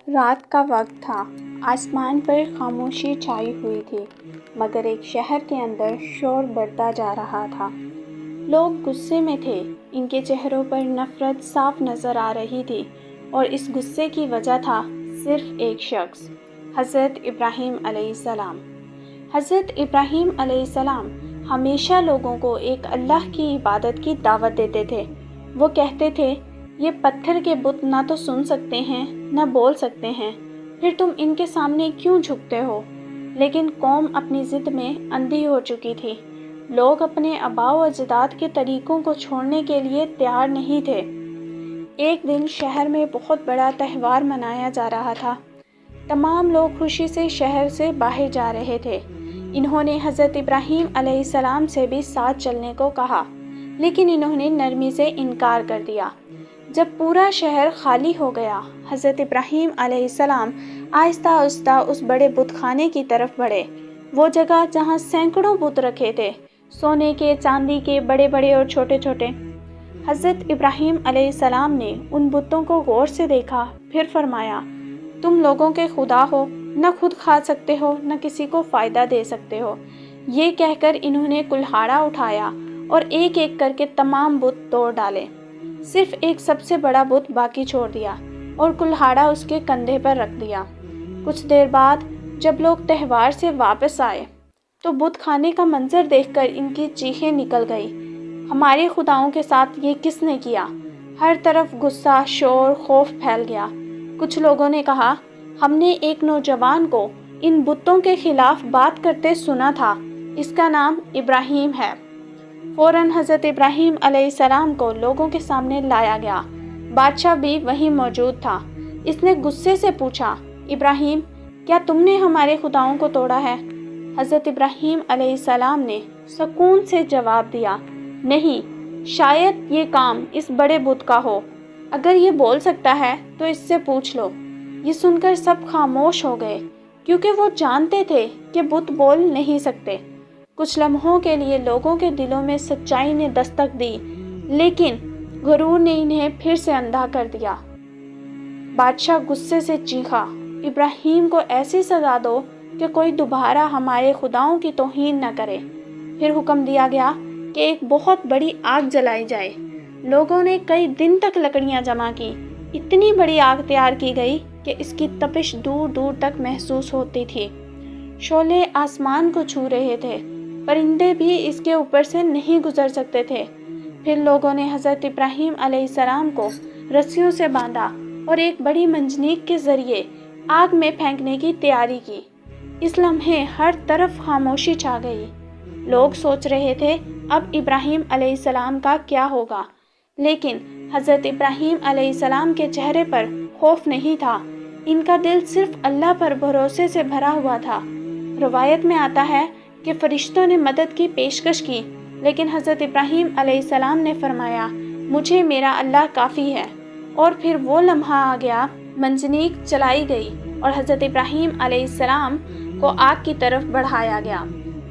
رات کا وقت تھا، آسمان پر خاموشی چھائی ہوئی تھی، مگر ایک شہر کے اندر شور بڑھتا جا رہا تھا۔ لوگ غصے میں تھے، ان کے چہروں پر نفرت صاف نظر آ رہی تھی، اور اس غصے کی وجہ تھا صرف ایک شخص، حضرت ابراہیم علیہ السلام۔ حضرت ابراہیم علیہ السلام ہمیشہ لوگوں کو ایک اللہ کی عبادت کی دعوت دیتے تھے۔ وہ کہتے تھے، یہ پتھر کے بت نہ تو سن سکتے ہیں نہ بول سکتے ہیں، پھر تم ان کے سامنے کیوں جھکتے ہو؟ لیکن قوم اپنی ضد میں اندھی ہو چکی تھی۔ لوگ اپنے آباء و اجداد کے طریقوں کو چھوڑنے کے لیے تیار نہیں تھے۔ ایک دن شہر میں بہت بڑا تہوار منایا جا رہا تھا۔ تمام لوگ خوشی سے شہر سے باہر جا رہے تھے۔ انہوں نے حضرت ابراہیم علیہ السلام سے بھی ساتھ چلنے کو کہا، لیکن انہوں نے نرمی سے انکار کر دیا۔ جب پورا شہر خالی ہو گیا، حضرت ابراہیم علیہ السلام آہستہ آہستہ اس بڑے بت خانے کی طرف بڑھے۔ وہ جگہ جہاں سینکڑوں بت رکھے تھے، سونے کے، چاندی کے، بڑے بڑے اور چھوٹے چھوٹے۔ حضرت ابراہیم علیہ السلام نے ان بتوں کو غور سے دیکھا، پھر فرمایا، تم لوگوں کے خدا ہو، نہ خود کھا سکتے ہو نہ کسی کو فائدہ دے سکتے ہو۔ یہ کہہ کر انہوں نے کلہاڑا اٹھایا اور ایک ایک کر کے تمام بت توڑ ڈالے۔ صرف ایک سب سے بڑا بت باقی چھوڑ دیا اور کلہاڑا اس کے کندھے پر رکھ دیا۔ کچھ دیر بعد جب لوگ تہوار سے واپس آئے تو بت خانے کا منظر دیکھ کر ان کی چیخیں نکل گئی، ہمارے خداؤں کے ساتھ یہ کس نے کیا؟ ہر طرف غصہ، شور، خوف پھیل گیا۔ کچھ لوگوں نے کہا، ہم نے ایک نوجوان کو ان بتوں کے خلاف بات کرتے سنا تھا، اس کا نام ابراہیم ہے۔ فوراً حضرت ابراہیم علیہ السلام کو لوگوں کے سامنے لایا گیا۔ بادشاہ بھی وہیں موجود تھا۔ اس نے غصے سے پوچھا، ابراہیم، کیا تم نے ہمارے خداؤں کو توڑا ہے؟ حضرت ابراہیم علیہ السلام نے سکون سے جواب دیا، نہیں، شاید یہ کام اس بڑے بت کا ہو، اگر یہ بول سکتا ہے تو اس سے پوچھ لو۔ یہ سن کر سب خاموش ہو گئے، کیونکہ وہ جانتے تھے کہ بت بول نہیں سکتے۔ کچھ لمحوں کے لیے لوگوں کے دلوں میں سچائی نے دستک دی، لیکن غرور نے انہیں پھر سے اندھا کر دیا۔ بادشاہ غصے سے چیخا، ابراہیم کو ایسی سزا دو کہ کوئی دوبارہ ہمارے خداؤں کی توہین نہ کرے۔ پھر حکم دیا گیا کہ ایک بہت بڑی آگ جلائی جائے۔ لوگوں نے کئی دن تک لکڑیاں جمع کی۔ اتنی بڑی آگ تیار کی گئی کہ اس کی تپش دور دور تک محسوس ہوتی تھی۔ شعلے آسمان کو چھو رہے تھے، پرندے بھی اس کے اوپر سے نہیں گزر سکتے تھے۔ پھر لوگوں نے حضرت ابراہیم علیہ السلام کو رسیوں سے باندھا اور ایک بڑی منجنیق کے ذریعے آگ میں پھینکنے کی تیاری کی۔ اس لمحے ہر طرف خاموشی چھا گئی۔ لوگ سوچ رہے تھے، اب ابراہیم علیہ السلام کا کیا ہوگا؟ لیکن حضرت ابراہیم علیہ السلام کے چہرے پر خوف نہیں تھا، ان کا دل صرف اللہ پر بھروسے سے بھرا ہوا تھا۔ روایت میں آتا ہے کہ فرشتوں نے مدد کی پیشکش کی، لیکن حضرت ابراہیم علیہ السلام نے فرمایا، مجھے میرا اللہ کافی ہے۔ اور پھر وہ لمحہ آ گیا، منجنیق چلائی گئی اور حضرت ابراہیم علیہ السلام کو آگ کی طرف بڑھایا گیا۔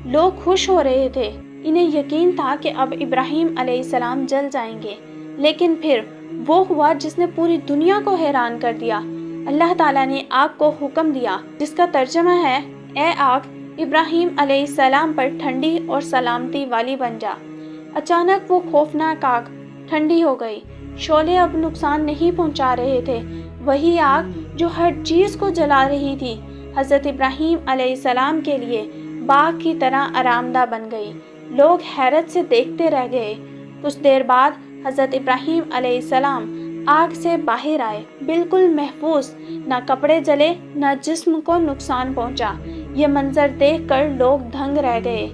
لوگ خوش ہو رہے تھے، انہیں یقین تھا کہ اب ابراہیم علیہ السلام جل جائیں گے، لیکن پھر وہ ہوا جس نے پوری دنیا کو حیران کر دیا۔ اللہ تعالیٰ نے آگ کو حکم دیا، جس کا ترجمہ ہے، اے آگ، ابراہیم علیہ السلام پر ٹھنڈی اور سلامتی والی بن جا۔ اچانک وہ خوفناک آگ ٹھنڈی ہو گئی۔ شعلے اب نقصان نہیں پہنچا رہے تھے، وہی آگ جو ہر چیز کو جلا رہی تھی، حضرت ابراہیم علیہ السلام کے لیے باغ کی طرح آرام دہ بن گئی۔ لوگ حیرت سے دیکھتے رہ گئے۔ کچھ دیر بعد حضرت ابراہیم علیہ السلام آگ سے باہر آئے، بالکل محفوظ، نہ کپڑے جلے نہ جسم کو نقصان پہنچا۔ یہ منظر دیکھ کر لوگ دنگ رہ گئے۔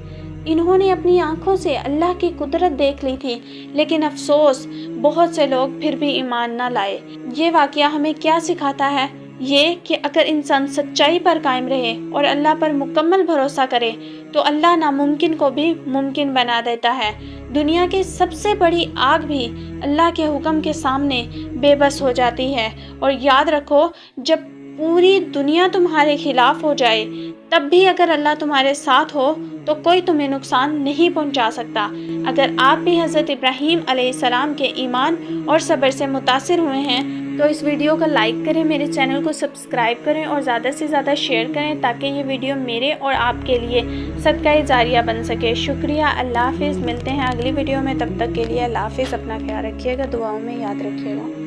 انہوں نے اپنی آنکھوں سے اللہ کی قدرت دیکھ لی تھی، لیکن افسوس، بہت سے لوگ پھر بھی ایمان نہ لائے۔ یہ واقعہ ہمیں کیا سکھاتا ہے؟ یہ کہ اگر انسان سچائی پر قائم رہے اور اللہ پر مکمل بھروسہ کرے تو اللہ ناممکن کو بھی ممکن بنا دیتا ہے۔ دنیا کی سب سے بڑی آگ بھی اللہ کے حکم کے سامنے بے بس ہو جاتی ہے۔ اور یاد رکھو، جب پوری دنیا تمہارے خلاف ہو جائے تب بھی اگر اللہ تمہارے ساتھ ہو تو کوئی تمہیں نقصان نہیں پہنچا سکتا۔ اگر آپ بھی حضرت ابراہیم علیہ السلام کے ایمان اور صبر سے متاثر ہوئے ہیں تو اس ویڈیو کو لائک کریں، میرے چینل کو سبسکرائب کریں اور زیادہ سے زیادہ شیئر کریں تاکہ یہ ویڈیو میرے اور آپ کے لیے صدقہ جاریہ بن سکے۔ شکریہ، اللہ حافظ، ملتے ہیں اگلی ویڈیو میں، تب تک کے لیے اللہ حافظ، اپنا خیال رکھیے گا، دعاؤں میں یاد رکھیے گا۔